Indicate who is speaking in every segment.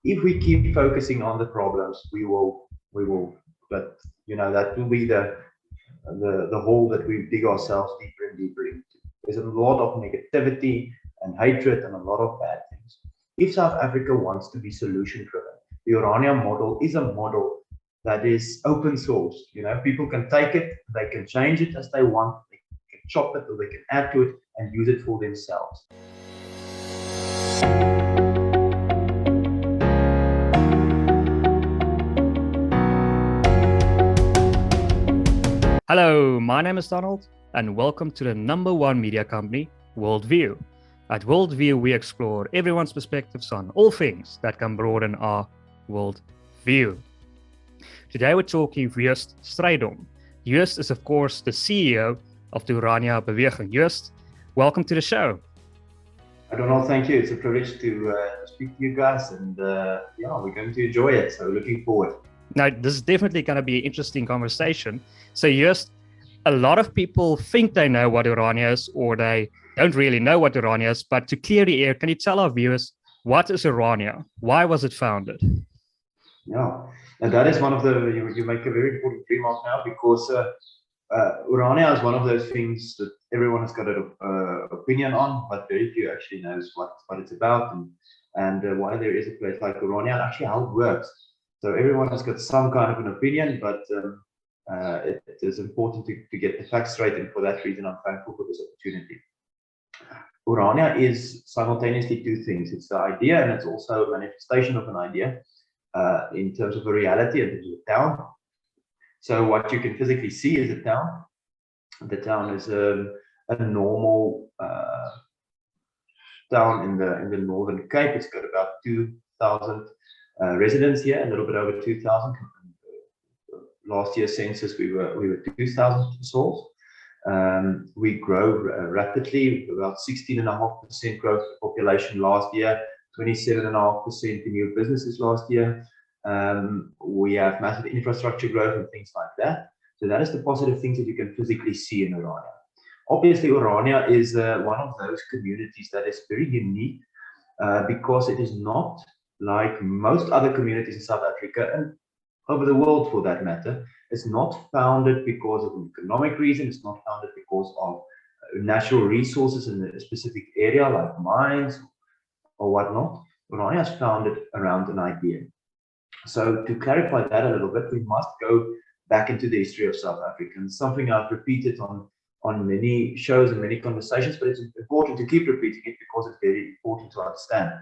Speaker 1: If we keep focusing on the problems, we will, but that will be the hole that we dig ourselves deeper and deeper into. There's a lot of negativity and hatred and a lot of bad things. If South Africa wants to be solution driven, the Orania model is a model that is open source. People can take it, they can change it as they want, they can chop it or they can add to it and use it for themselves.
Speaker 2: Hello, my name is Donald, and welcome to the #1 media company, WorldView. At WorldView, we explore everyone's perspectives on all things that can broaden our worldview. Today, we're talking with Joost Strydom. Joost is, of course, the CEO of the Orania Beweging. Joost, welcome to the show.
Speaker 1: Donald, thank you. It's a privilege to speak to you guys, and we're going to enjoy it. So, looking forward.
Speaker 2: Now, this is definitely going to be an interesting conversation. So, Joost, a lot of people think they know what Orania is, or they don't really know what Orania is. But to clear the air, can you tell our viewers, what is Orania? Why was it founded?
Speaker 1: Yeah, and that is one of the, you make a very important remark now, because Orania is one of those things that everyone has got an opinion on, but very few actually knows what it's about and why there is a place like Orania and actually how it works. So everyone has got some kind of an opinion, but it is important to get the facts straight, and for that reason, I'm thankful for this opportunity. Orania is simultaneously two things. It's the idea, and it's also a manifestation of an idea in terms of a reality, and it's a town. So what you can physically see is a town. The town is a normal town in the Northern Cape. It's got about 2,000 residents here, a little bit over 2,000. Last year's census, we were 2,000 souls. We grow rapidly, about 16.5% growth in population last year, 27.5% in new businesses last year. We have massive infrastructure growth and things like that. So that is the positive things that you can physically see in Orania. Obviously, Orania is one of those communities that is very unique because it is not like most other communities in South Africa and over the world for that matter. It's not founded because of an economic reason. It's not founded because of natural resources in a specific area like mines or whatnot. Orania is founded around an idea. So to clarify that a little bit, we must go back into the history of South Africa. And something I've repeated on many shows and many conversations, but it's important to keep repeating it because it's very important to understand.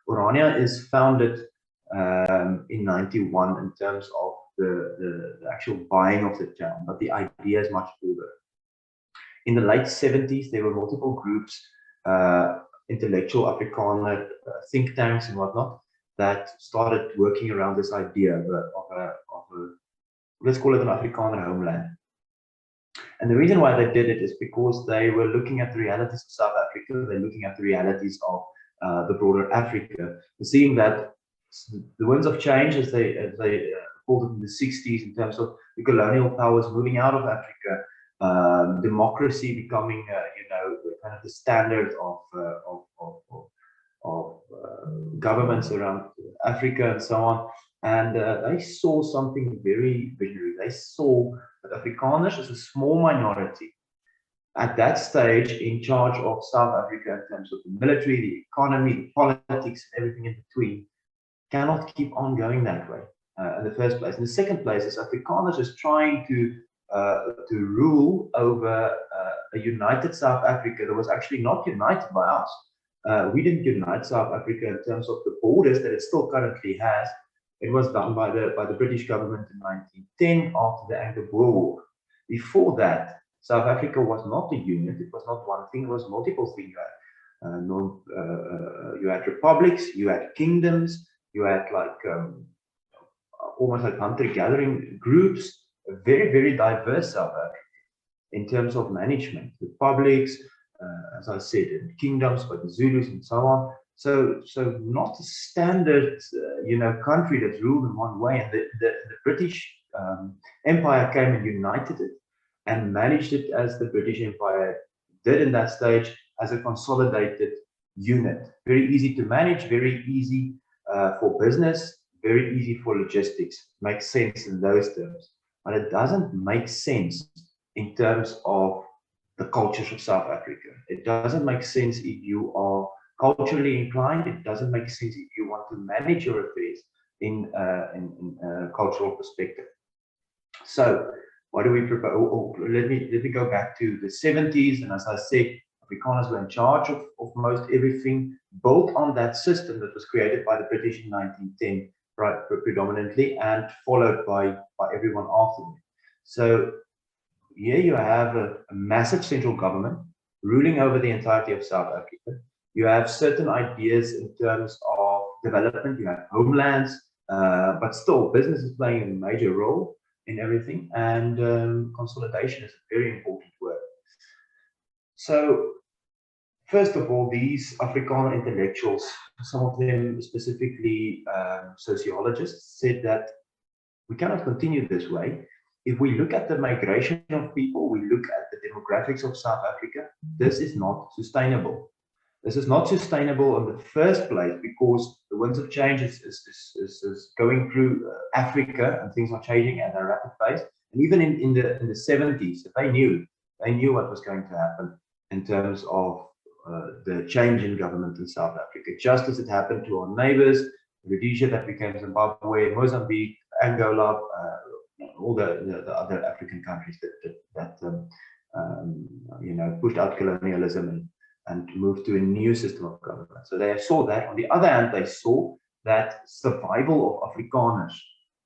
Speaker 1: Orania is founded in 91 in terms of the actual buying of the town, but the idea is much older. In the late 70s, there were multiple groups, intellectual Afrikaner think tanks and whatnot, that started working around this idea of a let's call it an Afrikaner homeland. And the reason why they did it is because they were looking at the realities of South Africa, they're looking at the realities of the broader Africa, seeing that the winds of change, as they called it in the 60s, in terms of the colonial powers moving out of Africa, democracy becoming, kind of the standard of governments around Africa and so on. And they saw something very visionary. They saw that Afrikaners as a small minority at that stage in charge of South Africa in terms of the military, the economy, the politics, and everything in between, cannot keep on going that way in the first place. In the second place is Afrikaners is trying to rule over a united South Africa that was actually not united by us. We didn't unite South Africa in terms of the borders that it still currently has. It was done by the British government in 1910 after the Anglo-Boer War. Before that, South Africa was not a unit. It was not one thing. It was multiple things. You had republics, you had kingdoms, you had like almost like hunter-gathering groups. A very, very diverse South Africa in terms of management. Republics, as I said, kingdoms, but the Zulus and so on. So not a standard, country that's ruled in one way. And the British Empire came and united it and managed it as the British Empire did in that stage, as a consolidated unit. Very easy to manage, very easy for business, very easy for logistics, makes sense in those terms, but it doesn't make sense in terms of the cultures of South Africa. It doesn't make sense if you are culturally inclined. It doesn't make sense if you want to manage your affairs in a cultural perspective. So what do we propose? Let me go back to the 70s, and as I said, Afrikaners were in charge of most everything, built on that system that was created by the British in 1910, right, predominantly, and followed by everyone after them. So here you have a massive central government ruling over the entirety of South Africa. You have certain ideas in terms of development. You have homelands, but still business is playing a major role in everything, and consolidation is a very important word. So first of all, these Afrikaner intellectuals, some of them specifically sociologists, said that we cannot continue this way. If we look at the migration of people, we look at the demographics of South Africa, this is not sustainable. This is not sustainable in the first place because the winds of change is going through Africa, and things are changing at a rapid pace. And even in the 70s, they knew what was going to happen in terms of the change in government in South Africa, just as it happened to our neighbors, Rhodesia that became Zimbabwe, Mozambique, Angola, all the other African countries that pushed out colonialism and moved to a new system of government. So they saw that. On the other hand, they saw that survival of Afrikaners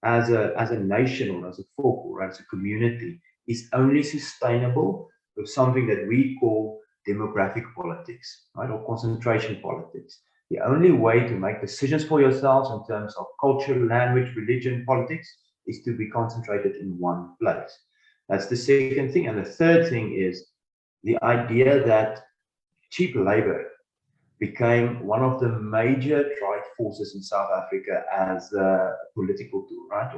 Speaker 1: as a nation or as a folk or as a community is only sustainable with something that we call demographic politics, right, or concentration politics. The only way to make decisions for yourselves in terms of culture, language, religion, politics is to be concentrated in one place. That's the second thing. And the third thing is the idea that cheap labor became one of the major drive forces in South Africa as a political tool, right?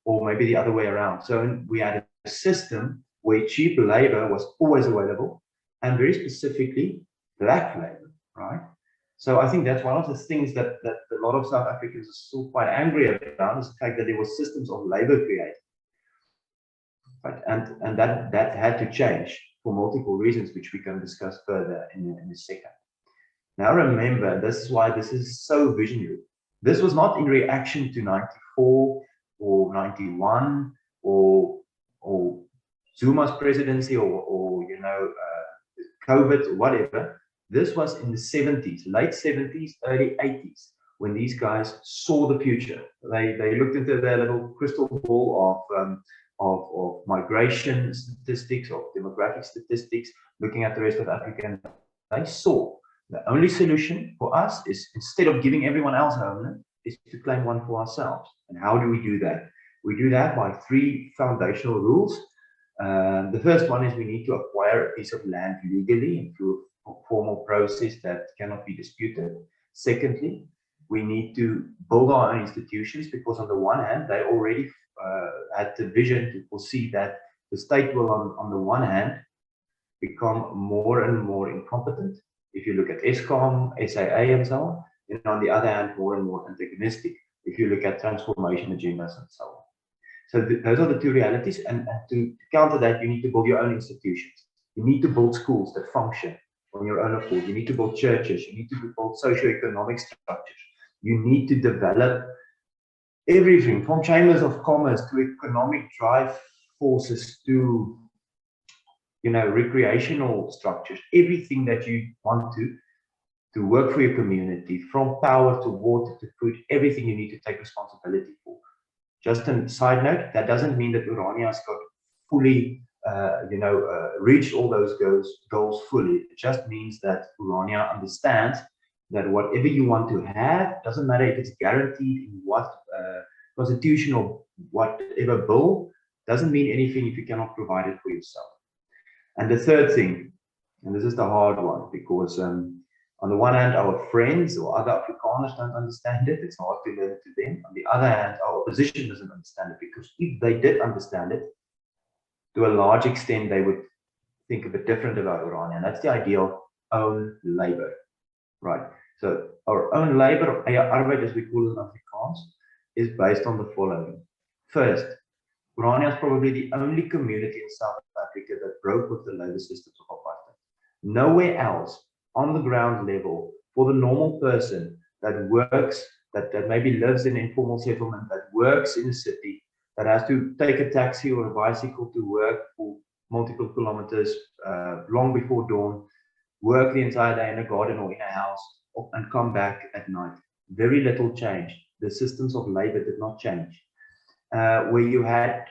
Speaker 1: Or maybe the other way around. So we had a system where cheap labor was always available, and very specifically black labor, right? So I think that's one of the things that a lot of South Africans are still quite angry about, is the fact that there were systems of labor created. Right? And that had to change for multiple reasons, which we can discuss further in a second. Now remember, this is why this is so visionary. This was not in reaction to 94 or 91 or Zuma's presidency or COVID or whatever. This was in the 70s, late 70s, early 80s, when these guys saw the future. They looked into their little crystal ball of migration statistics, of demographic statistics, looking at the rest of Africa, and they saw the only solution for us is, instead of giving everyone else homeland, is to claim one for ourselves. And how do we do that? We do that by three foundational rules. The first one is we need to acquire a piece of land legally and through a formal process that cannot be disputed. Secondly, we need to build our own institutions, because on the one hand, they already had the vision to foresee that the state will, on the one hand, become more and more incompetent. If you look at ESCOM, SAA, and so on, and on the other hand, more and more antagonistic if you look at transformation agendas and so on. So those are the two realities, and to counter that, you need to build your own institutions. You need to build schools that function on your own accord. You need to build churches. You need to build socio-economic structures. You need to develop everything from chambers of commerce to economic drive forces to recreational structures, everything that you want to work for your community, from power to water to food, everything you need to take responsibility for. Just a side note, that doesn't mean that Orania has got fully, reached all those goals fully. It just means that Orania understands that whatever you want to have, doesn't matter if it's guaranteed in what constitutional, whatever bill, doesn't mean anything if you cannot provide it for yourself. And the third thing, and this is the hard one, because on the one hand, our friends or other Afrikaners don't understand it. It's hard to learn it to them. On the other hand, our opposition doesn't understand it, because if they did understand it, to a large extent, they would think a bit different about Orania. And that's the idea of own labor, right? So our own labor, or arbeid as we call it in Afrikaans, is based on the following. First, Orania is probably the only community in South Africa that broke with the labor systems of apartheid. Nowhere else on the ground level for the normal person that works, that maybe lives in informal settlement, that works in a city, that has to take a taxi or a bicycle to work for multiple kilometers long before dawn, work the entire day in a garden or in a house, and come back at night. Very little change. The systems of labor did not change. Where you had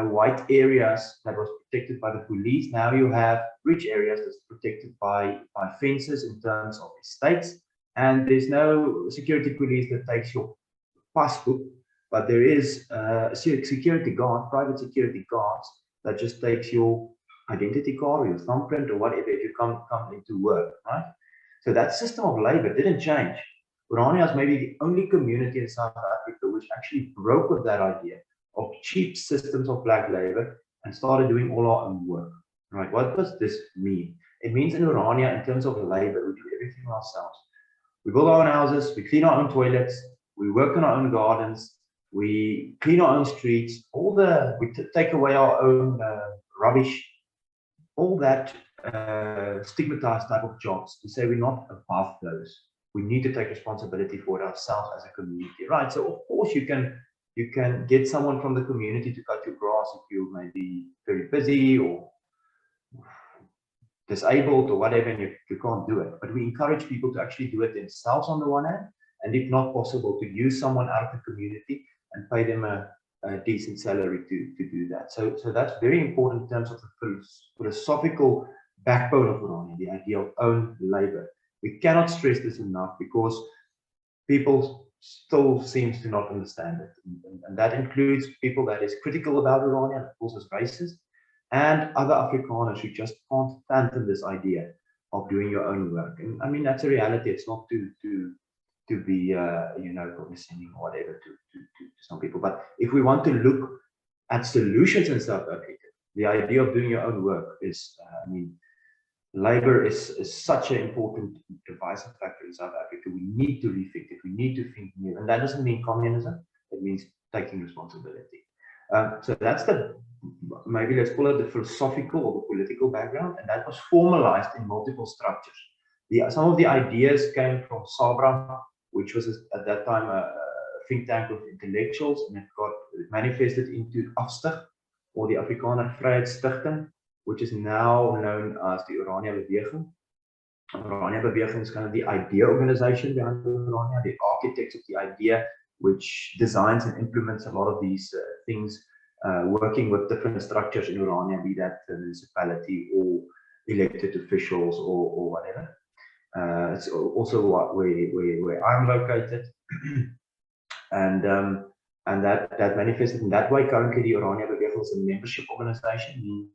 Speaker 1: white areas that was protected by the police. Now you have rich areas that's protected by fences in terms of estates, and there's no security police that takes your passbook, but there is a security guard, private security guards that just takes your identity card or your thumbprint or whatever if you come into work, right? So that system of labor didn't change. Orania is maybe the only community in South Africa which actually broke with that idea of cheap systems of black labor and started doing all our own work. Right? What does this mean? It means in Orania, in terms of labor, we do everything ourselves. We build our own houses, we clean our own toilets, we work in our own gardens, we clean our own streets, we take away our own rubbish, all that stigmatized type of jobs, to say we're not above those. We need to take responsibility for it ourselves as a community, right? So of course you can get someone from the community to cut your grass if you may be very busy or disabled or whatever, and you can't do it. But we encourage people to actually do it themselves on the one hand, and if not possible, to use someone out of the community and pay them a decent salary to do that. So that's very important in terms of the philosophical backbone of Orania, the idea of own labor. We cannot stress this enough because people still seems to not understand it. And that includes people that is critical about Orania, that calls us racist, and other Afrikaners who just can't fathom this idea of doing your own work. And I mean, that's a reality. It's not to be, condescending or whatever to some people. But if we want to look at solutions in South Africa, the idea of doing your own work is, labor is such an important divisive factor in South Africa. We need to rethink it. We need to think new. And that doesn't mean communism. It means taking responsibility. So that's maybe let's call it the philosophical or the political background. And that was formalized in multiple structures. Some of the ideas came from Sabra, which was at that time a think tank of intellectuals, and it manifested into Afstig, or the Afrikaner Vryheidsstichting, which is now known as the Orania Beweging. Orania Beweging is kind of the idea organization behind Orania, the architects of the idea, which designs and implements a lot of these things, working with different structures in Orania, be that the municipality or elected officials or whatever. It's also where I'm located, and that manifested in that way. Currently, the Orania Beweging is a membership organization,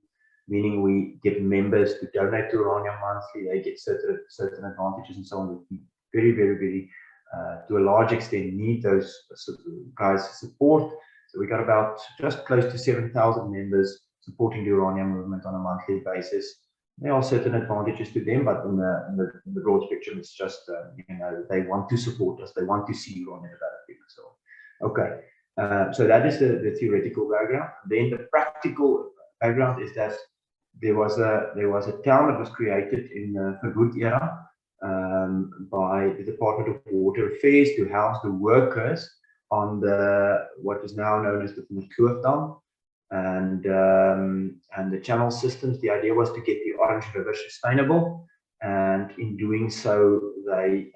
Speaker 1: meaning we get members to donate to Orania monthly. They get certain advantages and so on. We very, very, very, to a large extent, need those guys' support. So we got about just close to 7,000 members supporting the Orania movement on a monthly basis. There are certain advantages to them, but in the broad spectrum, it's just they want to support us. They want to see Orania developing. So, okay, so that is the theoretical background. Then the practical background is that there was a town that was created in the Verwoerd era by the Department of Water Affairs to house the workers on what is now known as the Kloofdam and the channel systems. The idea was to get the Orange River sustainable, and in doing so, they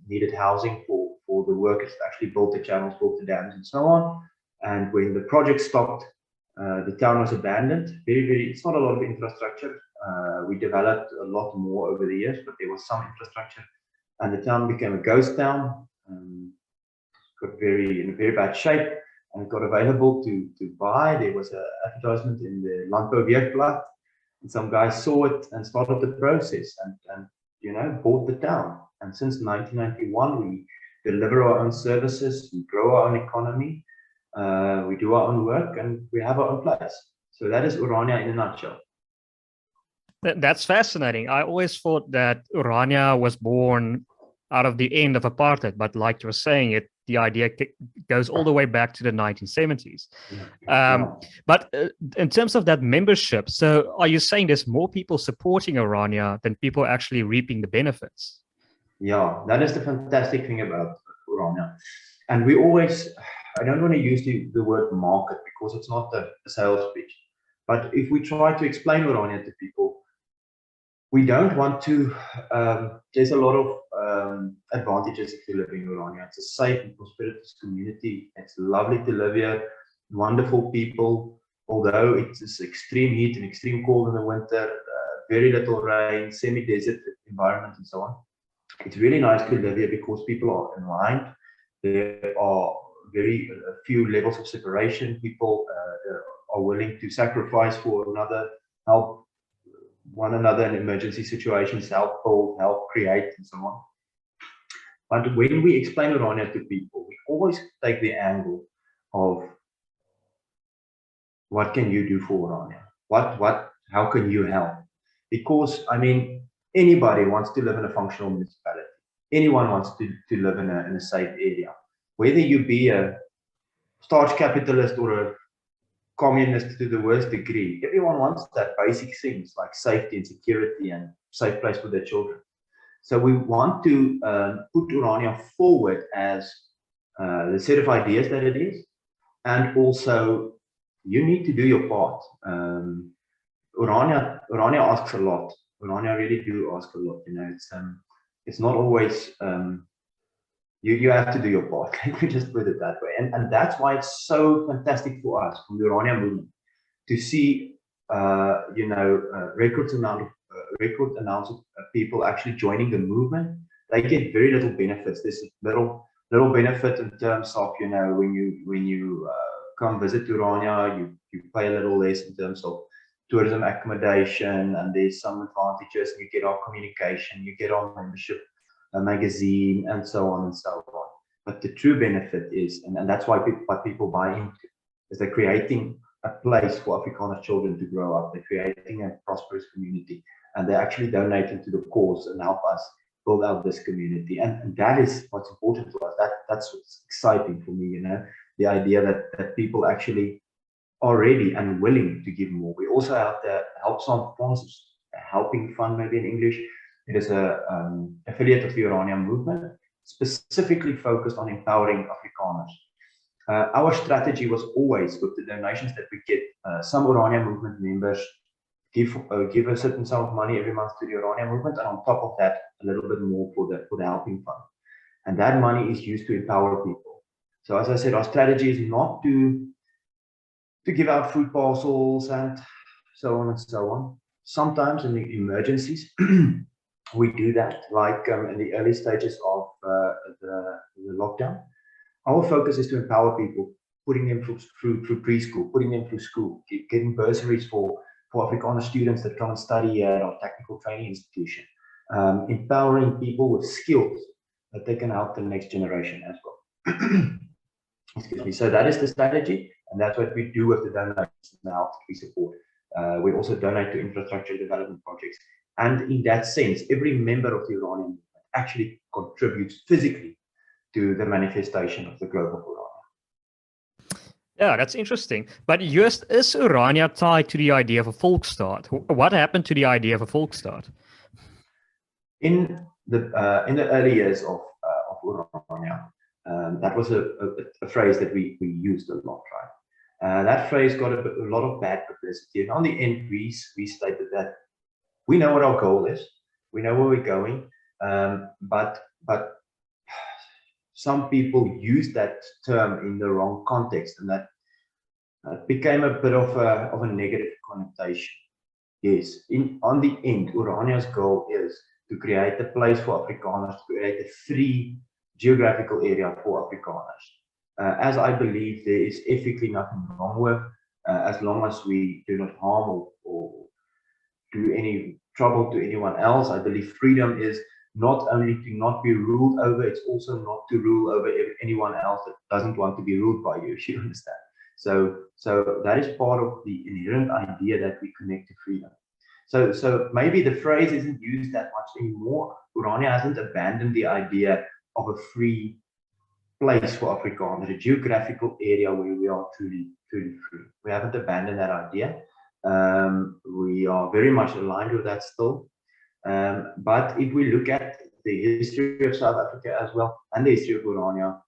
Speaker 1: needed housing for the workers to actually build the channels, build the dams, and so on. And when the project stopped, the town was abandoned. It's not a lot of infrastructure. We developed a lot more over the years, but there was some infrastructure, and the town became a ghost town. Got in a very bad shape, and got available to buy. There was an advertisement in the Landbou Weekblad, and some guys saw it and started the process and bought the town. And since 1991, we deliver our own services, we grow our own economy. We do our own work, and we have our own place. So that is Orania in a nutshell.
Speaker 2: That's fascinating. I always thought that Orania was born out of the end of apartheid, but like you were saying, the idea goes all the way back to the 1970s. But in terms of that membership, so are you saying there's more people supporting Orania than people actually reaping the benefits?
Speaker 1: Yeah, that is the fantastic thing about Orania. And we always, I don't want to use the word market because it's not a sales pitch. But if we try to explain Orania to people, we don't want to, there's a lot of advantages if you live in Orania. It's a safe and prosperous community. It's lovely to live here, wonderful people, although it's extreme heat and extreme cold in the winter, very little rain, semi-desert environment and so on. It's really nice to live here because people are aligned. There are very few levels of separation. People are willing to sacrifice for another, help one another in emergency situations, help build, help create, and so on. But when we explain Orania to people, we always take the angle of what can you do for Orania? How can you help? Because, I mean, anybody wants to live in a functional municipality. Anyone wants to live in a safe area. Whether you be a starch capitalist or a communist to the worst degree, everyone wants that basic things like safety and security and safe place for their children. So we want to put Orania forward as the set of ideas that it is, and also you need to do your part. Orania asks a lot. Orania really do ask a lot. You know, it's not always you have to do your part. Let me just put it that way. And that's why it's so fantastic for us from the Orania movement to see record amounts of people actually joining the movement. They get very little benefits. There's little benefit in terms of, you know, when you come visit Orania, you pay a little less in terms of tourism accommodation, and there's some advantages. You get our communication, you get our membership, a magazine, and so on and so on. But the true benefit is, and that's why people buy into, is they're creating a place for Afrikaner children to grow up. They're creating a prosperous community, and they're actually donating to the cause and help us build out this community. And that is what's important to us. That's what's exciting for me, you know, the idea that people actually are ready and willing to give more. We also have the Helps on Funds, a helping fund maybe in English. It is an affiliate of the Orania movement, specifically focused on empowering Afrikaners. Our strategy was always, with the donations that we get, some Orania movement members give a certain sum of money every month to the Orania movement, and on top of that, a little bit more for the helping fund. And that money is used to empower people. So as I said, our strategy is not to give out food parcels and so on and so on. Sometimes in the emergencies, we do that, like in the early stages of the lockdown. Our focus is to empower people, putting them through preschool, putting them through school, getting bursaries for Afrikaner students that come and study at our technical training institution, empowering people with skills that they can help the next generation as well. Excuse me. So that is the strategy, and that's what we do with the donations now that we support. We also donate to infrastructure development projects. And in that sense, every member of the Orania movement actually contributes physically to the manifestation of the growth of Orania.
Speaker 2: Yeah, that's interesting. But Joost, is Orania tied to the idea of a Volksstaat? What happened to the idea of a Volksstaat?
Speaker 1: In the early years of Orania, that was a phrase that we used a lot, right? That phrase got a lot of bad publicity. And on the end, we stated that we know what our goal is, we know where we're going, but some people use that term in the wrong context, and that became a bit of a negative connotation. Yes, on the end, Orania's goal is to create a place for Afrikaners, to create a free geographical area for Afrikaners. As I believe there is ethically nothing wrong with, as long as we do not harm or do any trouble to anyone else. I believe freedom is not only to not be ruled over, it's also not to rule over anyone else that doesn't want to be ruled by you, if you understand. So that is part of the inherent idea that we connect to freedom. So maybe the phrase isn't used that much anymore. Orania hasn't abandoned the idea of a free place for Afrikaners, a geographical area where we are truly free. We haven't abandoned that idea. We are very much aligned with that still. But if we look at the history of South Africa as well, and the history of Orania,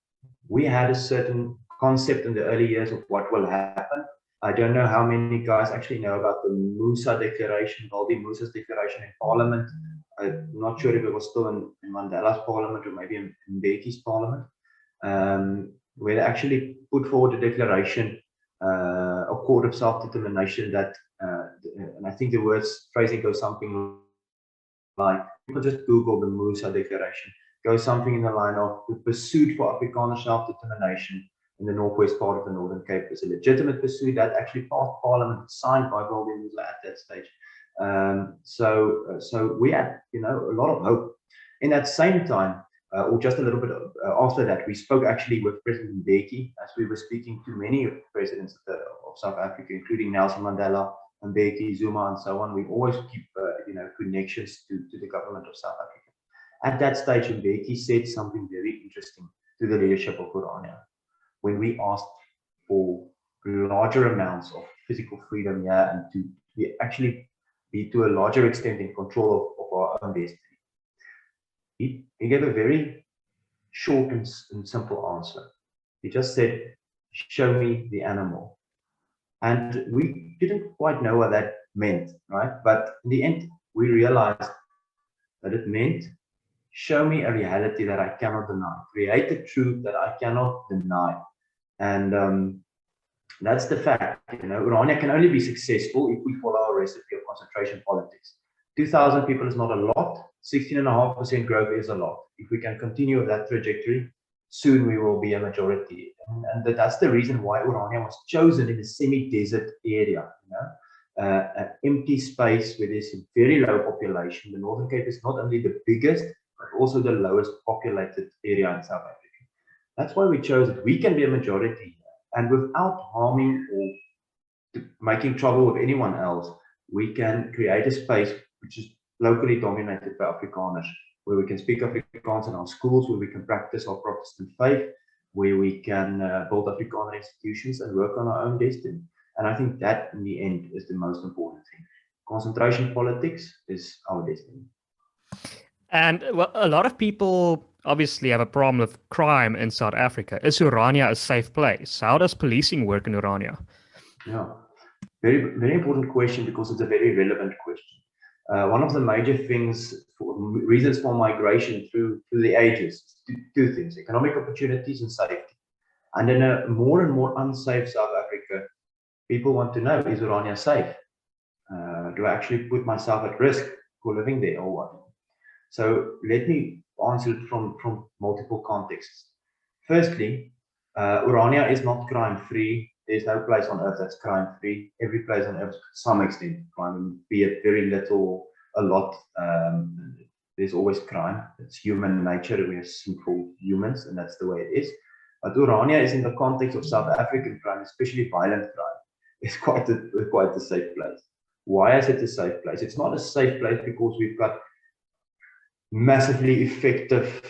Speaker 1: we had a certain concept in the early years of what will happen. I don't know how many guys actually know about the Musa Declaration, Goldie Musa's declaration in Parliament. I'm not sure if it was still in Mandela's Parliament or maybe in Mbeki's Parliament, where they actually put forward a declaration, a court of self-determination that, and I think the phrasing goes something like, people just Google the Musa Declaration, goes something in the line of the pursuit for Afrikaner self-determination in the northwest part of the Northern Cape is a legitimate pursuit that actually passed Parliament, signed by Goldie Musa at that stage. So we had, a lot of hope. In that same time, or just a little bit after that, we spoke actually with President Mbeki, as we were speaking to many of the presidents of South Africa, including Nelson Mandela, Mbeki, Zuma, and so on. We always keep, connections to the government of South Africa. At that stage, Mbeki said something very interesting to the leadership of Orania. When we asked for larger amounts of physical freedom here and to actually be to a larger extent in control of our own destiny, he gave a very short and simple answer. He just said, show me the animal. And we didn't quite know what that meant, right? But in the end, we realized that it meant, show me a reality that I cannot deny. Create a truth that I cannot deny. And that's the fact. Orania can only be successful if we follow our recipe of concentration politics. 2,000 people is not a lot. 16.5% growth is a lot. If we can continue with that trajectory, soon we will be a majority. And that's the reason why Orania was chosen in a semi-desert area. An empty space where there's a very low population. The Northern Cape is not only the biggest, but also the lowest populated area in South Africa. That's why we chose it. We can be a majority, and without harming or making trouble with anyone else, we can create a space which is locally dominated by Afrikaners, where we can speak Afrikaans in our schools, where we can practice our Protestant faith, where we can build Afrikaner institutions and work on our own destiny. And I think that, in the end, is the most important thing. Concentration politics is our destiny.
Speaker 2: And well, a lot of people obviously have a problem with crime in South Africa. Is Orania a safe place? How does policing work in Orania?
Speaker 1: Yeah, very, very important question, because it's a very relevant question. One of the major reasons for migration through the ages, two things: economic opportunities and safety. And in a more and more unsafe South Africa, people want to know, is Orania safe? Do I actually put myself at risk for living there or what? So let me answer it from multiple contexts. Firstly, Orania is not crime-free. There's no place on earth that's crime-free. Every place on earth, to some extent, crime, be it very little, a lot, there's always crime. It's human nature. We are sinful humans, and that's the way it is. But Orania is in the context of South African crime, especially violent crime. It's quite a safe place. Why is it a safe place? It's not a safe place because we've got massively effective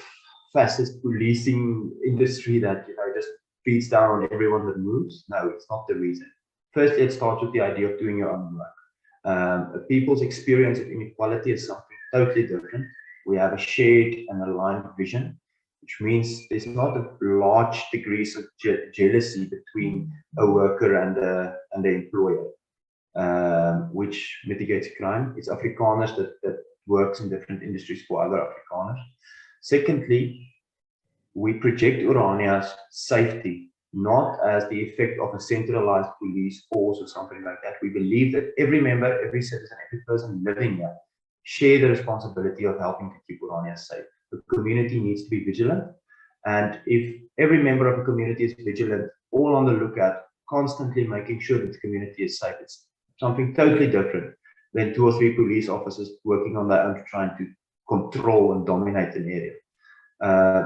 Speaker 1: fascist policing industry that just beats down on everyone that moves. No, it's not the reason. Firstly, it starts with the idea of doing your own work. People's experience of inequality is something totally different. We have a shared and aligned vision, which means there's not a large degrees of jealousy between a worker and the employer, which mitigates crime. It's Afrikaners that works in different industries for other Afrikaners. Secondly, we project Orania's safety not as the effect of a centralized police force or something like that. We believe that every member, every citizen, every person living here share the responsibility of helping to keep Orania safe. The community needs to be vigilant, and if every member of a community is vigilant, all on the lookout, constantly making sure that the community is safe, it's something totally different than 2 or 3 police officers working on their own trying to control and dominate an area.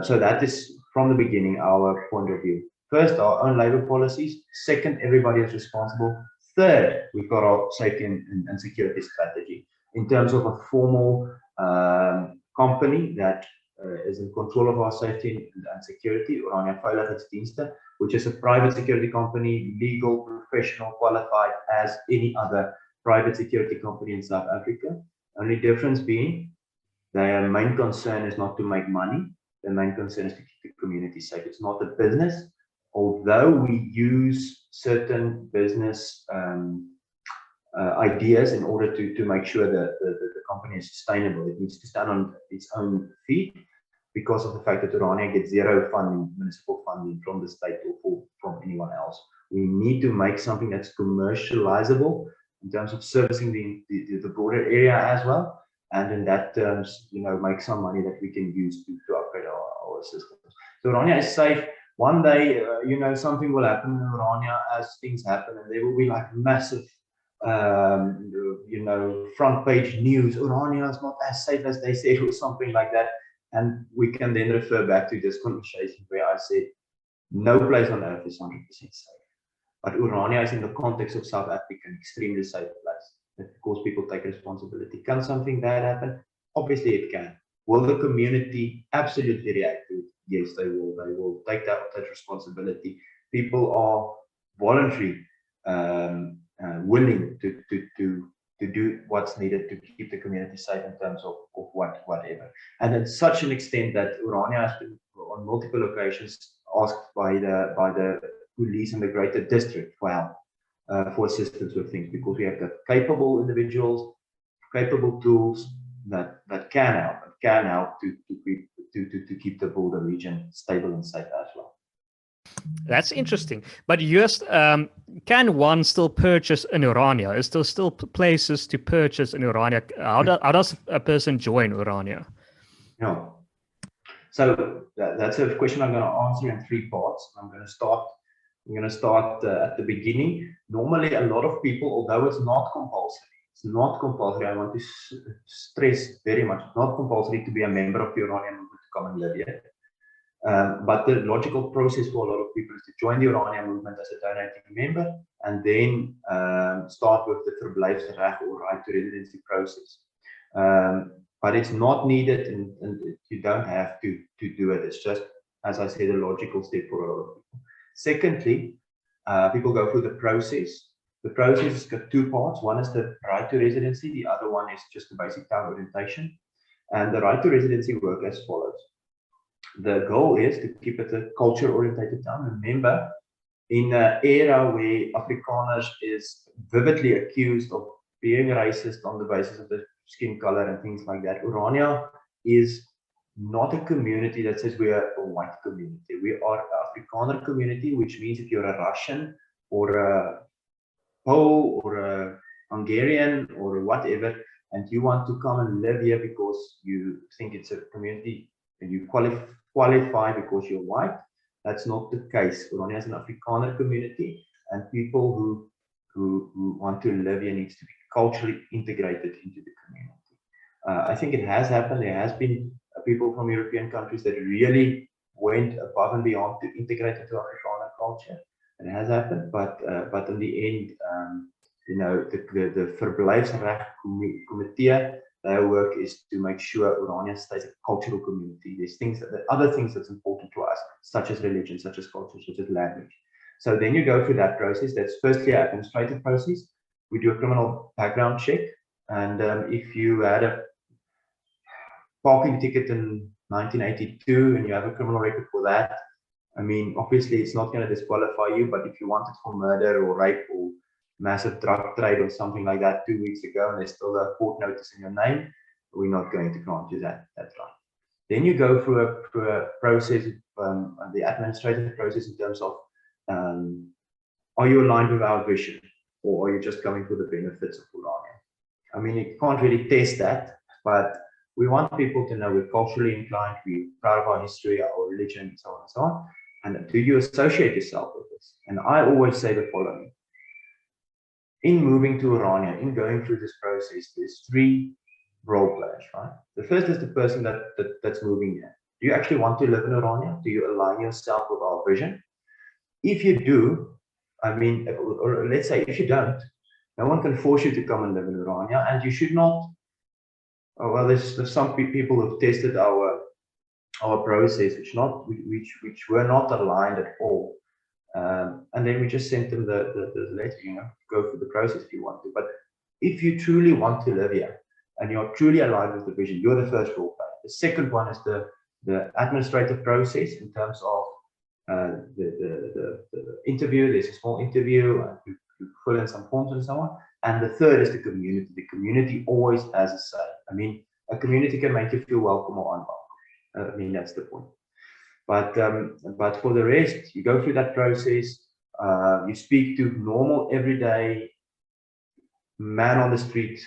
Speaker 1: So that is, from the beginning, our point of view. First, our own labor policies. Second, everybody is responsible. third, we've got our safety and security strategy in terms of a formal company that is in control of our safety and security, Orania Veiligheidsdienste, which is a private security company, legal, professional, qualified as any other private security company in South Africa. Only difference being their main concern is not to make money. Their main concern is to keep the community safe. It's not a business, although we use certain business ideas in order to make sure that the company is sustainable. It needs to stand on its own feet because of the fact that Orania gets zero funding, municipal funding from the state or from anyone else. We need to make something that's commercializable in terms of servicing the broader area as well. And in that terms, make some money that we can use to upgrade our systems. So Orania is safe. One day, something will happen in Orania as things happen, and there will be like massive, front page news. Orania is not as safe as they said, or something like that. And we can then refer back to this conversation where I said, no place on earth is 100% safe. But Orania is in the context of South Africa an extremely safe place. Of course, people take responsibility. Can something bad happen? Obviously, it can. Will the community absolutely react to it? Yes, they will. They will take that responsibility. People are voluntarily willing to do what's needed to keep the community safe in terms of whatever. And in such an extent that Orania has been on multiple occasions asked by the police in the greater district for help, for assistance with things, because we have got capable individuals, capable tools that can help to keep the border region stable and safe as well.
Speaker 2: That's interesting. But just can one still purchase in Orania? Is there still places to purchase in Orania? How does a person join Orania?
Speaker 1: Yeah. So that's a question I'm going to answer in 3 parts. I'm going to start at the beginning. Normally, a lot of people, although it's not compulsory, I want to stress very much, it's not compulsory to be a member of the Orania movement to come and live here. But the logical process for a lot of people is to join the Orania movement as a donating member and then start with the verblijfsrecht or right to residency process. But it's not needed, and you don't have to do it. It's just, as I said, a logical step for a lot of people. Secondly, people go through the process. The process has got 2 parts. One is the right to residency. The other one is just the basic town orientation. And the right to residency work as follows. The goal is to keep it a culture-oriented town. Remember, in an era where Afrikaners is vividly accused of being racist on the basis of the skin color and things like that, Orania is not a community that says we are a white community. We are an Afrikaner community, which means if you're a Russian or a Pole or a Hungarian or whatever, and you want to come and live here because you think it's a community and you qualify because you're white, that's not the case. Orania is an Afrikaner community, and people who want to live here needs to be culturally integrated into the community. I think it has happened. There has been people from European countries that really went above and beyond to integrate into Afrikaner culture. It has happened, but in the end, the verblijfsrecht committee, their work is to make sure Orania stays a cultural community. There's other things that's important to us, such as religion, such as culture, such as language. So then you go through that process. That's firstly an administrative process. We do a criminal background check, and if you had a parking ticket in 1982 and you have a criminal record for that, I mean, obviously it's not going to disqualify you, but if you want it for murder or rape or massive drug trade or something like that 2 weeks ago and there's still a court notice in your name, we're not going to grant you that right. Then you go through a process, the administrative process in terms of, are you aligned with our vision, or are you just coming for the benefits of Orania? I mean, you can't really test that, but we want people to know we're culturally inclined, we're proud of our history, our religion, and so on and so on. And do you associate yourself with this? And I always say the following. In moving to Orania, in going through this process, there's 3 role players, right? The first is the person that's moving here. Do you actually want to live in Orania? Do you align yourself with our vision? If you do, I mean, or let's say if you don't, no one can force you to come and live in Orania, and you should not. Well, there's some people who've tested our process, which were not aligned at all. And then we just sent them the letter, go through the process if you want to. But if you truly want to live here and you're truly aligned with the vision, you're the first rule player. The second one is the administrative process in terms of the interview. There's a small interview, and you fill in some forms and so on. And the third is the community. The community always has a say. I mean, a community can make you feel welcome or unwelcome. I mean, that's the point. But for the rest, you go through that process. You speak to normal, everyday man on the street,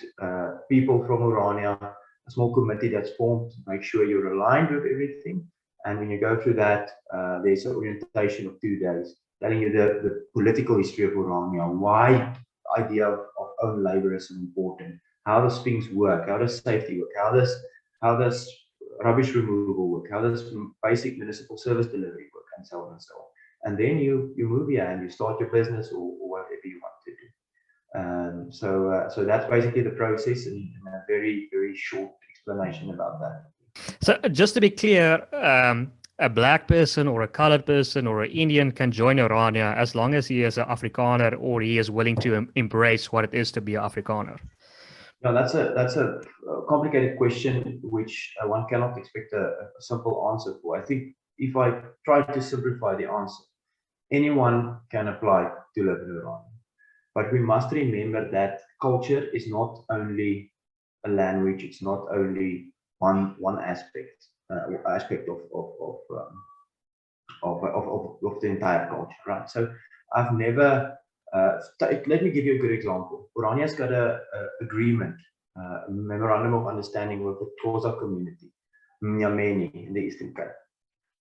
Speaker 1: people from Orania, a small committee that's formed to make sure you're aligned with everything. And when you go through that, there's an orientation of 2 days, telling you the political history of Orania, why the idea of own labor is so important, how does things work, how does safety work, how does rubbish removal work, how does basic municipal service delivery work, and so on and so on. And then you move here and you start your business or whatever you want to do. So that's basically the process in a very, very short explanation about that.
Speaker 2: So just to be clear, a black person or a colored person or an Indian can join Orania as long as he is an Afrikaner or he is willing to embrace what it is to be an Afrikaner.
Speaker 1: No, that's a complicated question which one cannot expect a simple answer for. I think if I try to simplify the answer, anyone can apply to live in Orania. But we must remember that culture is not only a language, it's not only one aspect of the entire culture, right? So I've never let me give you a good example. Orania's got a agreement, a memorandum of understanding with the Xhosa community, Mnyameni in the Eastern Cape.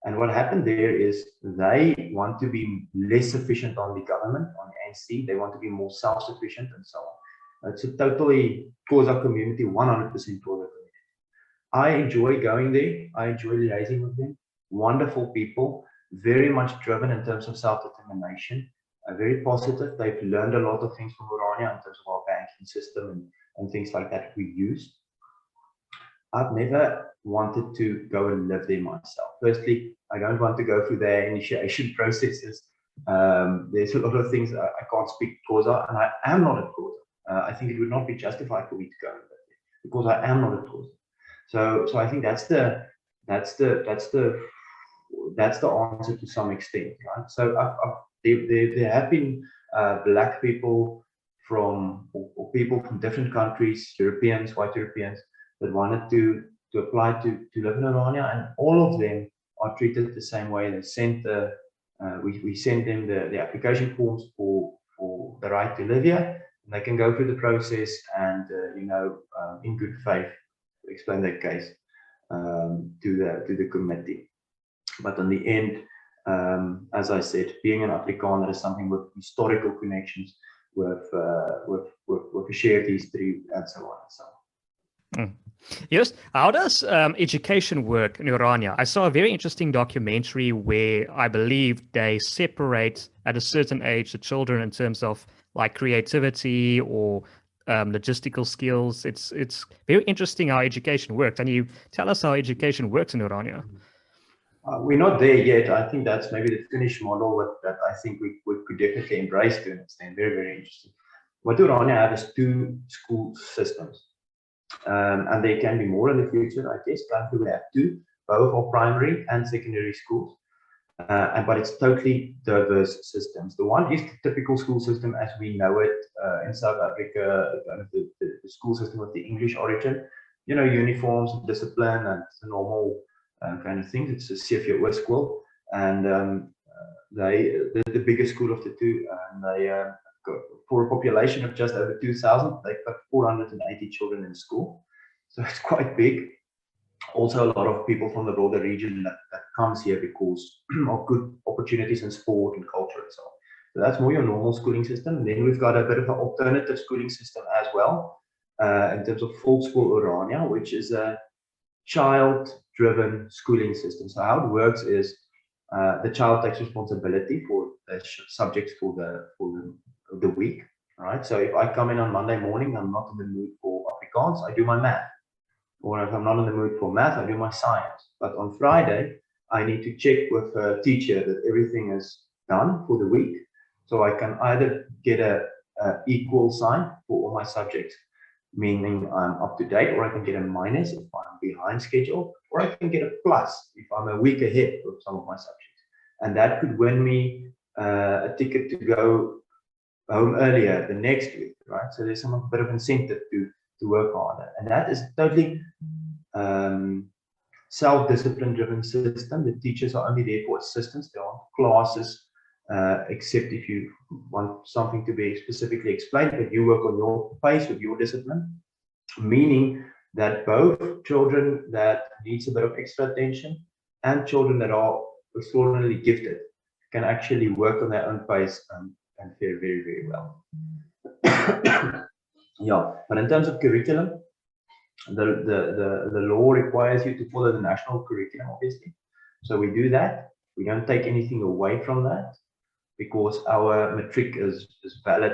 Speaker 1: And what happened there is they want to be less sufficient on the government, on the ANC. They want to be more self-sufficient and so on. It's a totally Xhosa community, 100% Xhosa community. I enjoy going there. I enjoy liaising with them. Wonderful people, very much driven in terms of self-determination. Very positive. They've learned a lot of things from Orania in terms of our banking system and things like that we use. I've never wanted to go and live there myself. Firstly, I don't want to go through their initiation processes. There's a lot of things I can't speak Xhosa, and I am not a Xhosa. I think it would not be justified for me to go and live there because I am not a Xhosa. So I think that's the answer to some extent, right? So there have been black people or people from different countries, Europeans, white Europeans, that wanted to apply to live in Orania, and all of them are treated the same way. They sent we send them the application forms for the right to live here, and they can go through the process and in good faith explain their case to the committee. But in the end, as I said, being an Afrikaner is something with historical connections, with a shared history, and so on and so on.
Speaker 2: Yes. How does education work in Orania? I saw a very interesting documentary where I believe they separate at a certain age the children in terms of like creativity or logistical skills. It's very interesting how education works. And you tell us how education works in Orania.
Speaker 1: We're not there yet. I think that's maybe the Finnish model that I think we could definitely embrace to an extent. Very, very interesting. What Orania have is 2 school systems. And there can be more in the future, I guess. Currently we have 2, both are primary and secondary schools. But it's totally diverse systems. The one is the typical school system as we know it in South Africa, the school system of the English origin. Uniforms, discipline, and the normal kind of things. It's a CFO school, and the biggest school of the 2, and they for a population of just over 2,000, they've got 480 children in school, so it's quite big. Also, a lot of people from the broader region that comes here because of good opportunities in sport and culture and so on. So that's more your normal schooling system. And then we've got a bit of an alternative schooling system as well, in terms of full school Orania, which is a child-driven schooling system. So how it works is The child takes responsibility for the subjects for the week, right? So if I come in on Monday morning, I'm not in the mood for Afrikaans, I do my math. Or if I'm not in the mood for math, I do my science. But on Friday, I need to check with a teacher that everything is done for the week. So I can either get a equal sign for all my subjects, meaning I'm up to date, or I can get a minus if I'm behind schedule, or I can get a plus if I'm a week ahead of some of my subjects. And that could win me a ticket to go home earlier the next week, right? So there's some bit of incentive to work harder. And that is totally self-discipline driven system. The teachers are only there for assistance. There aren't classes, except if you want something to be specifically explained, but you work on your pace with your discipline, meaning that both children that needs a bit of extra attention and children that are extraordinarily gifted can actually work on their own pace and fare very, very well. Yeah, but in terms of curriculum, the law requires you to follow the national curriculum, obviously. So we do that. We don't take anything away from that because our matric is valid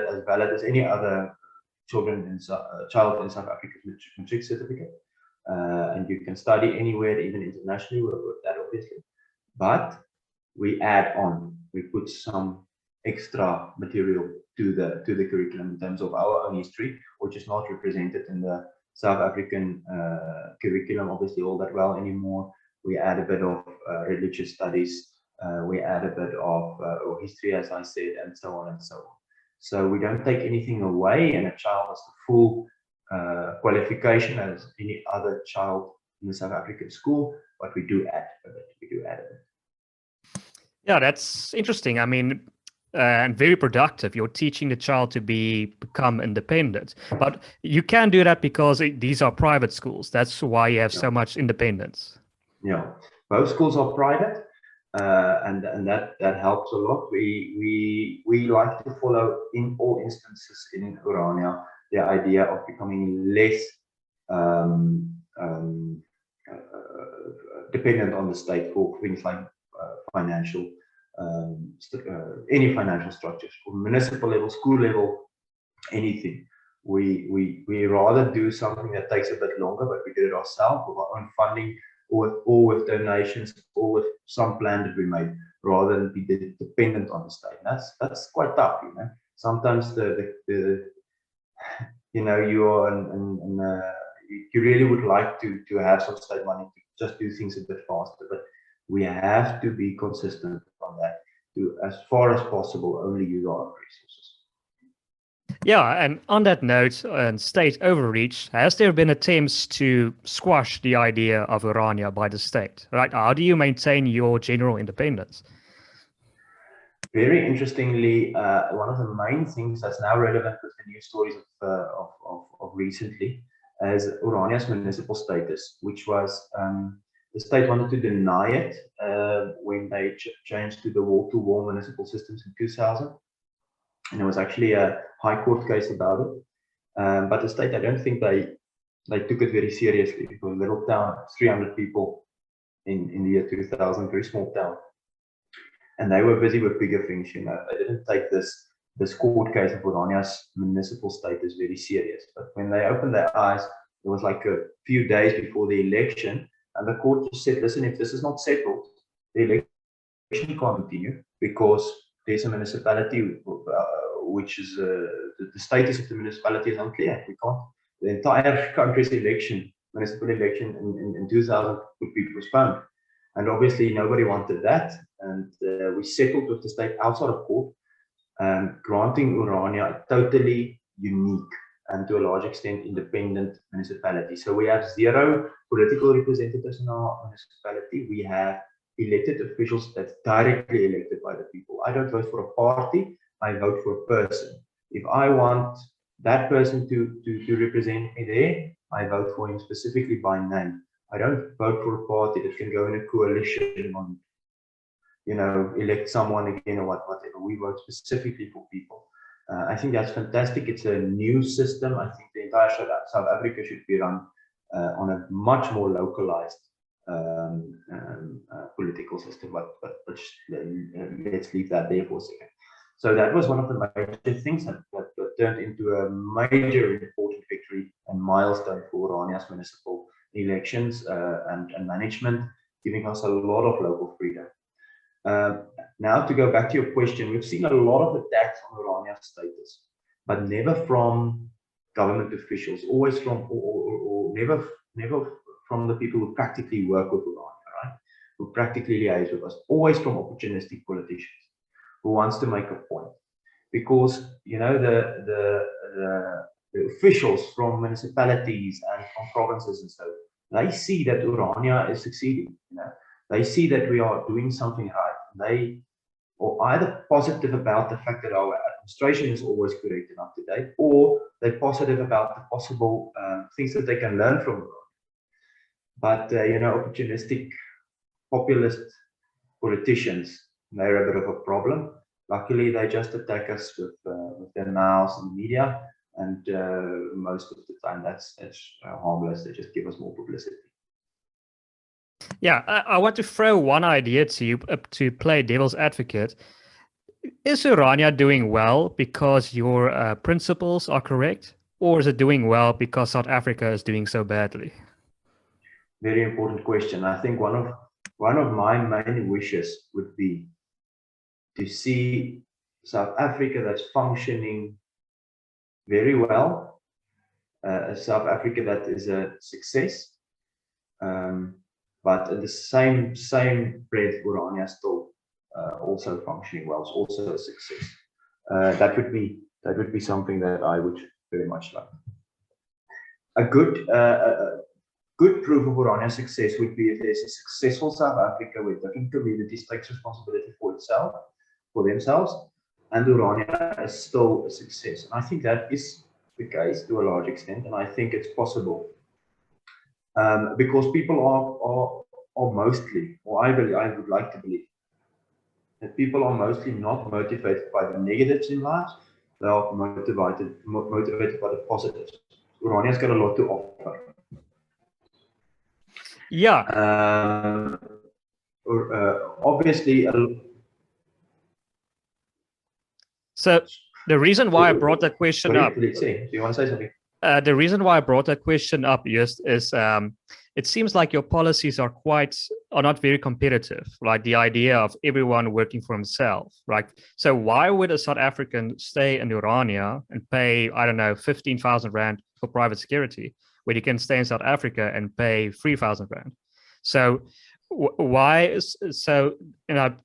Speaker 1: as any other child in South Africa's matric certificate. And you can study anywhere, even internationally, with that, obviously. But we add on, we put some extra material to the curriculum in terms of our own history, which is not represented in the South African curriculum, obviously, all that well anymore. We add a bit of religious studies, we add a bit of history, as I said, and so on and so on. So we don't take anything away, and a child has the full qualification as any other child in the South African school, but we do add a bit. We do add a bit.
Speaker 2: Yeah, that's interesting. I mean, and very productive. You're teaching the child to become independent, but you can do that because these are private schools. That's why you have so much independence.
Speaker 1: Yeah, both schools are private, and that helps a lot. We like to follow in all instances in Orania the idea of becoming less dependent on the state for things like financial, any financial structures, or municipal level, school level, anything. We rather do something that takes a bit longer, but we do it ourselves with our own funding, or with donations, or with some plan that we made, rather than be dependent on the state. And that's quite tough, you know. Sometimes you know, you are you really would like to have some state money to just do things a bit faster, but we have to be consistent on that, to as far as possible only use our own resources.
Speaker 2: Yeah, and on that note, and state overreach, has there been attempts to squash the idea of Orania by the state? Right? How do you maintain your general independence?
Speaker 1: Very interestingly, one of the main things that's now relevant with the news stories of recently is Orania's municipal status, which was the state wanted to deny it when they changed to the wall-to-wall municipal systems in 2000. And there was actually a high court case about it. But the state, I don't think they took it very seriously, because little town, 300 people in the year 2000, very small town. And they were busy with bigger things, you know. They didn't take this court case of Orania's municipal status very serious. But when they opened their eyes, it was like a few days before the election, and the court just said, listen, if this is not settled, the election can't continue, because there's a municipality which is the status of the municipality is unclear. We can't. The entire country's election, municipal election in 2000 would be postponed, and obviously nobody wanted that. And we settled with the state outside of court, granting Orania a totally unique and to a large extent independent municipality. So we have 0 political representatives in our municipality. We have elected officials that's directly elected by the people. I don't vote for a party, I vote for a person. If I want that person to represent me there, I vote for him specifically by name. I don't vote for a party that can go in a coalition on, you know, elect someone again or whatever. We vote specifically for people. I think that's fantastic. It's a new system. I think the entire South Africa should be run on a much more localized political system, but let's leave that there for a second. So that was one of the major things that turned into a major important victory and milestone for Orania's municipal elections and management, giving us a lot of local freedom. Now to go back to your question, we've seen a lot of attacks on Orania's status, but never from government officials, always from, or never from the people who practically work with Orania, right? Who practically liaise with us, always from opportunistic politicians who wants to make a point. Because, you know, the officials from municipalities and from provinces and so, they see that Orania is succeeding, you know. They see that we are doing something right. They are either positive about the fact that our administration is always correct and up to date, or they're positive about the possible things that they can learn from Orania. But, you know, opportunistic populist politicians, they're a bit of a problem. Luckily, they just attack us with their mouths and media, and most of the time that's harmless. They just give us more publicity.
Speaker 2: Yeah, I want to throw one idea to you to play devil's advocate. Is Orania doing well because your principles are correct, or is it doing well because South Africa is doing so badly?
Speaker 1: Very important question. I think one of my main wishes would be to see South Africa that's functioning very well, a South Africa that is a success, but at the same breath, Orania still also functioning well, is also a success. That would be something that I would very much like. A good proof of Orania's success would be if there's a successful South Africa where different communities take responsibility for themselves, and Orania is still a success. And I think that is the case to a large extent, and I think it's possible. Because people are mostly, or I would like to believe, that people are mostly not motivated by the negatives in life, they are motivated by the positives. Orania's got a lot to offer.
Speaker 2: Yeah.
Speaker 1: Obviously.
Speaker 2: So the reason why I brought that question up.
Speaker 1: Do you want to say something?
Speaker 2: The reason why I brought that question up, Joost, is it seems like your policies are not very competitive. Like the idea of everyone working for himself, right? So why would a South African stay in Orania and pay, I don't know, 15,000 Rand for private security, when you can stay in South Africa and pay 3,000 Rand? So why? So, you know,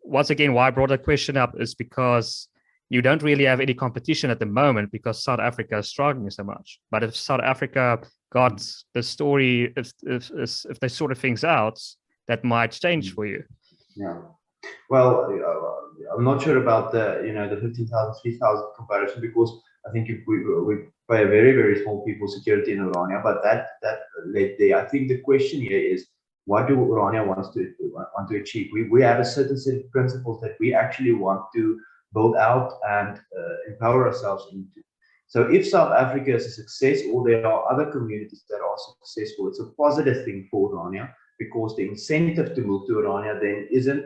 Speaker 2: once again, why I brought that question up is because you don't really have any competition at the moment because South Africa is struggling so much. But if South Africa got the story, if they sort of things out, that might change for you.
Speaker 1: Yeah. Well, I'm not sure about the 15,000, 3,000 comparison, because I think if we pay a very, very small people security in Orania, but that led there. I think the question here is, what do Orania want to achieve? We have a certain set of principles that we actually want to build out and empower ourselves into. So if South Africa is a success, or there are other communities that are successful, it's a positive thing for Orania, because the incentive to move to Orania then isn't,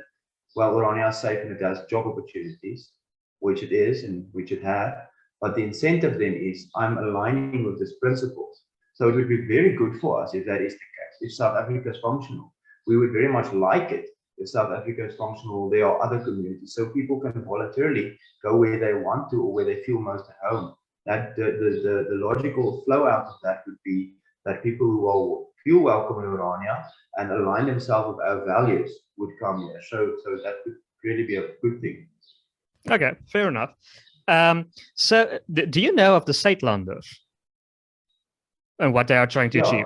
Speaker 1: well, Orania is safe and it has job opportunities, which it is and which it had, but the incentive then is, I'm aligning with these principles. So it would be very good for us if that is the case. If South Africa is functional, we would very much like it. If South Africa is functional, there are other communities, so people can voluntarily go where they want to or where they feel most at home. That the logical flow out of that would be that people who will feel welcome in Orania and align themselves with our values would come here. So that would really be a good thing.
Speaker 2: Okay, fair enough. So do you know of the Suidlanders and what they are trying to achieve?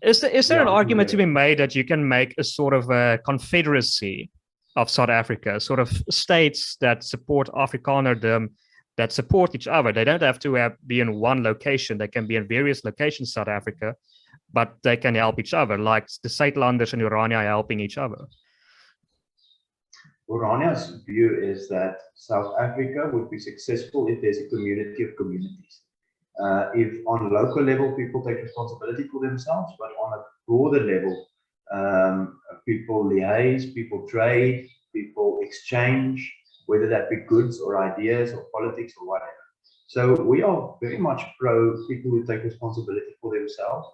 Speaker 2: Is there an argument to be made that you can make a sort of a confederacy of South Africa, sort of states that support Afrikanerdom, that support each other? They don't have to be in one location. They can be in various locations in South Africa, but they can help each other, like the Suidlanders and Orania are helping each other.
Speaker 1: Orania's view is that South Africa would be successful if there's a community of communities. If on local level people take responsibility for themselves, but on a broader level, people liaise, people trade, people exchange, whether that be goods or ideas or politics or whatever. So we are very much pro people who take responsibility for themselves.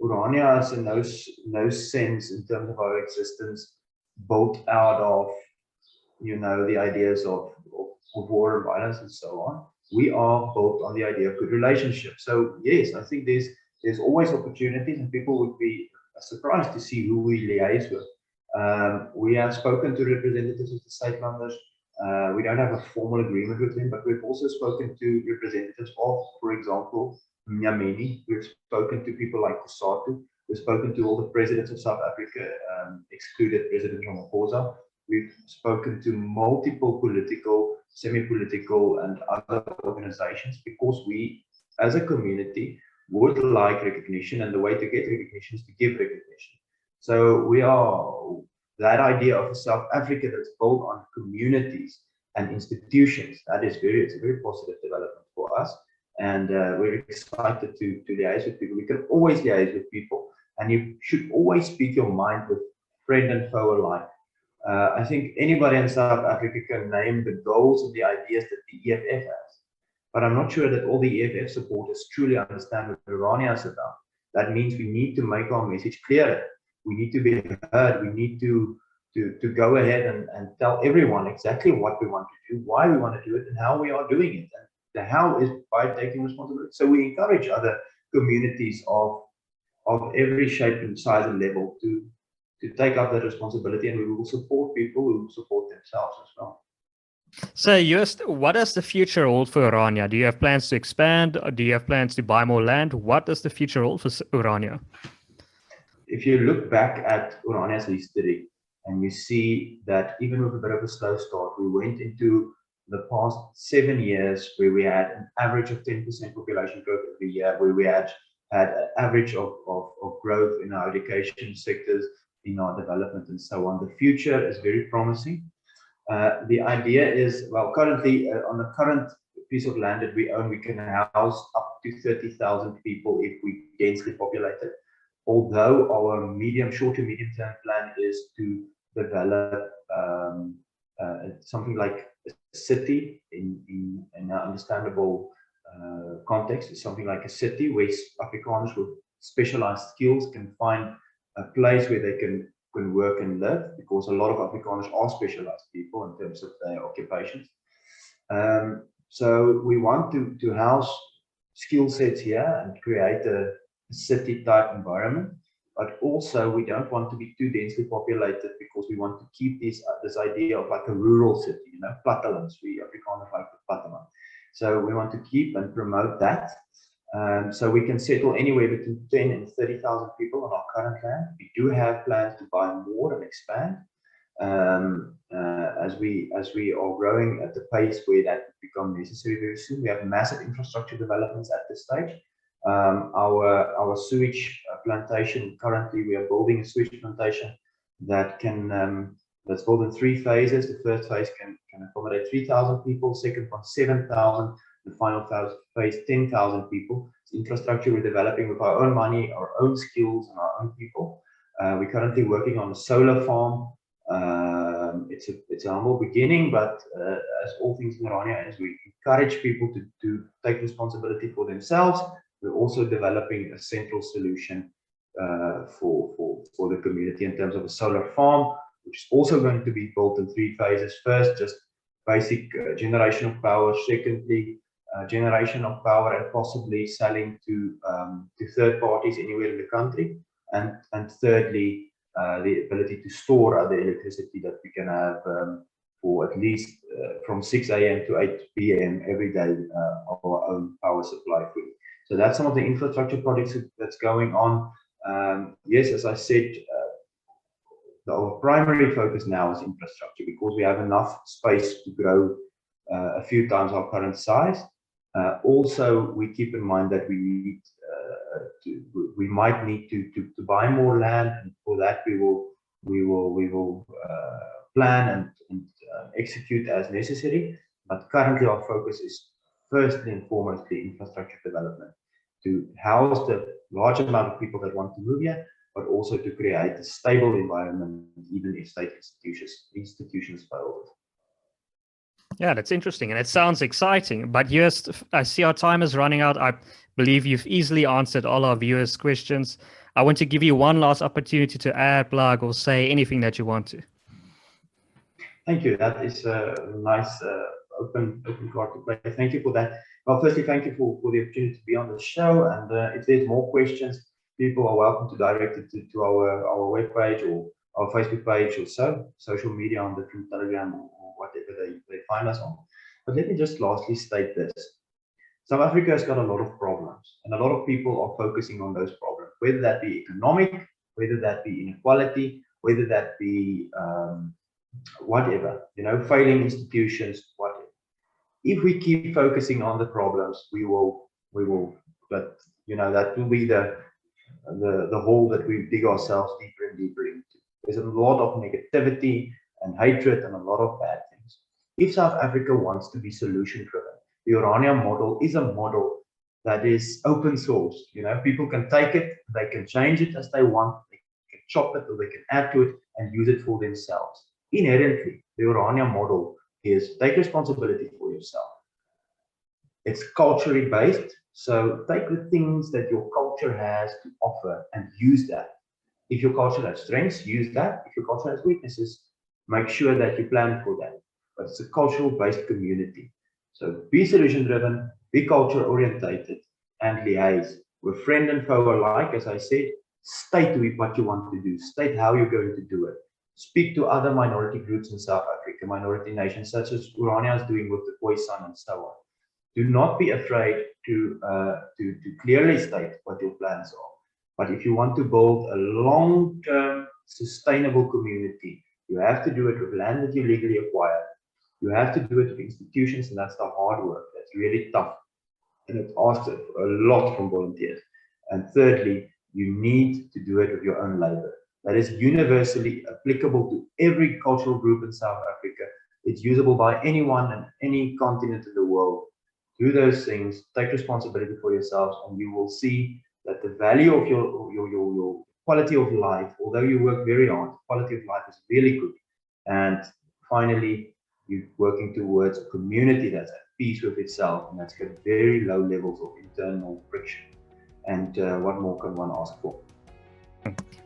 Speaker 1: Orania is in no sense in terms of our existence built out of, you know, the ideas of war and violence and so on. We are built on the idea of good relationships. So yes, I think there's always opportunities, and people would be surprised to see who we liaise with. We have spoken to representatives of the Suidlanders. We don't have a formal agreement with them, but we've also spoken to representatives of, for example, Nyameni. We've spoken to people like Kusatu. We've spoken to all the presidents of South Africa, excluded President Ramaphosa. We've spoken to multiple political, semi-political, and other organizations because we, as a community, would like recognition, and the way to get recognition is to give recognition. So we are, that idea of a South Africa that's built on communities and institutions, it's a very positive development for us. And we're excited to liaise with people. We can always liaise with people, and you should always speak your mind with friend and foe alike. I think anybody in South Africa can name the goals and the ideas that the EFF has, but I'm not sure that all the EFF supporters truly understand what Orania is about. That means we need to make our message clearer. We need to be heard. We need to go ahead and tell everyone exactly what we want to do, why we want to do it, and how we are doing it. And the how is by taking responsibility. So we encourage other communities of every shape and size and level to take up that responsibility, and we will support people who support themselves as well.
Speaker 2: So, Joost, what does the future hold for Orania? Do you have plans to expand? Do you have plans to buy more land? What does the future hold for Orania?
Speaker 1: If you look back at Orania's history, and you see that even with a bit of a slow start, we went into the past 7 years where we had an average of 10% population growth every year, where we had an average of growth in our education sectors, in our development, and so on. The future is very promising. The idea is, well, currently on the current piece of land that we own, we can house up to 30,000 people if we densely populate it. Although our short to medium term plan is to develop something like a city in an understandable context. It's something like a city where Afrikaners with specialized skills can find a place where they can work and live, because a lot of Afrikaners are specialized people in terms of their occupations. So we want to house skill sets here and create a city type environment, but also we don't want to be too densely populated, because we want to keep this idea of like a rural city, you know, plattelands. We Afrikaners like the platteland. So we want to keep and promote that. So we can settle anywhere between 10 and 30,000 people on our current land. We do have plans to buy more and expand as we are growing at the pace where that will become necessary very soon. We have massive infrastructure developments at this stage. Our sewage plantation, currently we are building a sewage plantation that can that's built in 3 phases. The first phase can accommodate 3,000 people, second one 7,000, the final phase 10,000 people. It's infrastructure we're developing with our own money, our own skills, and our own people. We're currently working on a solar farm. It's a humble beginning, but as all things in Orania, as we encourage people to take responsibility for themselves, we're also developing a central solution for the community in terms of a solar farm, which is also going to be built in 3 phases. First, just basic generation of power. Secondly, generation of power and possibly selling to third parties anywhere in the country. And thirdly, the ability to store other electricity that we can have for at least from 6 a.m. to 8 p.m. every day of our own power supply. So that's some of the infrastructure projects that's going on. Yes, as I said, our primary focus now is infrastructure, because we have enough space to grow a few times our current size. Also, we keep in mind that we might need to buy more land, and for that we will plan and execute as necessary. But currently, our focus is firstly and foremostly infrastructure development to house the large amount of people that want to move here, but also to create a stable environment, even if state institutions fail.
Speaker 2: Yeah, that's interesting, and it sounds exciting. But yes, I see our time is running out. I believe you've easily answered all our viewers' questions. I want to give you one last opportunity to add, plug, or say anything that you want to.
Speaker 1: Thank you. That is a nice open card to play. Thank you for that. Well, firstly, thank you for the opportunity to be on the show. And if there's more questions, people are welcome to direct it to our webpage or our Facebook page or social media on different Telegram or whatever they find us on. But let me just lastly state this. South Africa has got a lot of problems, and a lot of people are focusing on those problems, whether that be economic, whether that be inequality, whether that be whatever, failing institutions, whatever. If we keep focusing on the problems, we will, but that will be the hole that we dig ourselves deeper and deeper into. There's a lot of negativity and hatred and a lot of bad things. If South Africa wants to be solution driven, the Orania model is a model that is open source. People can take it, they can change it as they want, they can chop it or they can add to it and use it for themselves. Inherently, the Orania model is take responsibility for yourself. It's culturally based, so take the things that your culture has to offer and use that. If your culture has strengths, use that. If your culture has weaknesses, make sure that you plan for that. But it's a cultural based community. So be solution driven, be culture orientated, and liaise with friend and foe alike. As I said, state what you want to do, state how you're going to do it. Speak to other minority groups in South Africa, minority nations, such as Orania is doing with the Khoisan and so on. Do not be afraid to clearly state what your plans are. But if you want to build a long-term, sustainable community, you have to do it with land that you legally acquired. You have to do it with institutions, and that's the hard work. That's really tough. And it asks a lot from volunteers. And thirdly, you need to do it with your own labor. That is universally applicable to every cultural group in South Africa. It's usable by anyone in any continent in the world. Do those things, take responsibility for yourselves, and you will see that the value of your quality of life, although you work very hard, quality of life is really good. And finally, you're working towards a community that's at peace with itself and that's got very low levels of internal friction. And what more can one ask for?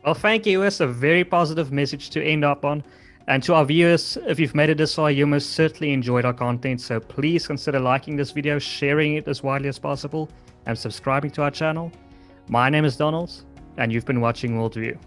Speaker 2: Well, thank you. It's a very positive message to end up on. And to our viewers, if you've made it this far, you most certainly enjoyed our content. So please consider liking this video, sharing it as widely as possible, and subscribing to our channel. My name is Donald, and you've been watching WorldView.